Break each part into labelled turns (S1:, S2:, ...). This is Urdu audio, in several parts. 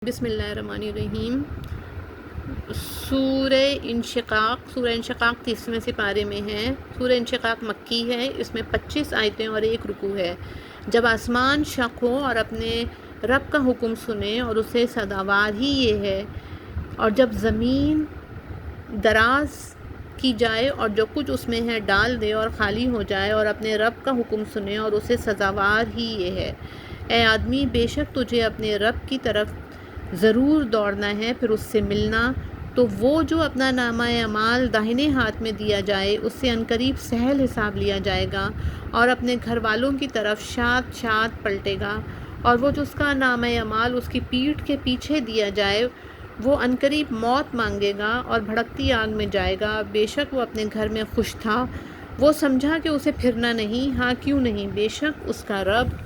S1: بسم اللہ الرحمن الرحیم۔ سورہ انشقاق 30ویں سپارے میں ہے۔ سورہ انشقاق مکی ہے، اس میں 25 آیتیں اور 1 رکوع ہے۔ جب آسمان شق ہو اور اپنے رب کا حکم سنے اور اسے سزاوار ہی یہ ہے، اور جب زمین دراز کی جائے اور جو کچھ اس میں ہے ڈال دے اور خالی ہو جائے اور اپنے رب کا حکم سنے اور اسے سزاوار ہی یہ ہے۔ اے آدمی، بے شک تجھے اپنے رب کی طرف ضرور دوڑنا ہے، پھر اس سے ملنا، تو وہ جو اپنا نامہ اعمال داہنے ہاتھ میں دیا جائے اس سے عنقریب سہل حساب لیا جائے گا، اور اپنے گھر والوں کی طرف شات شات پلٹے گا، اور وہ جو اس کا نامہ اعمال اس کی پیٹھ کے پیچھے دیا جائے وہ عنقریب موت مانگے گا اور بھڑکتی آگ میں جائے گا۔ بے شک وہ اپنے گھر میں خوش تھا، وہ سمجھا کہ اسے پھرنا نہیں، ہاں کیوں نہیں، بے شک اس کا رب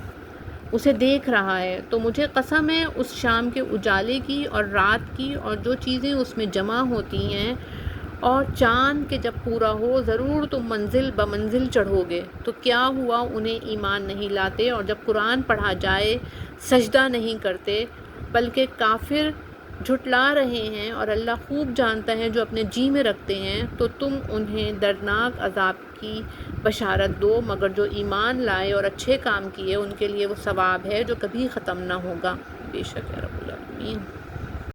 S1: اسے دیکھ رہا ہے۔ تو مجھے قسم ہے اس شام کے اجالے کی اور رات کی اور جو چیزیں اس میں جمع ہوتی ہیں، اور چاند کے جب پورا ہو، ضرور تم منزل بمنزل چڑھو گے۔ تو کیا ہوا انہیں ایمان نہیں لاتے، اور جب قرآن پڑھا جائے سجدہ نہیں کرتے، بلکہ کافر جھٹلا رہے ہیں، اور اللہ خوب جانتا ہے جو اپنے جی میں رکھتے ہیں۔ تو تم انہیں دردناک عذاب کی بشارت دو، مگر جو ایمان لائے اور اچھے کام کیے ان کے لیے وہ ثواب ہے جو کبھی ختم نہ ہوگا۔ بے شک یا رب العالمین۔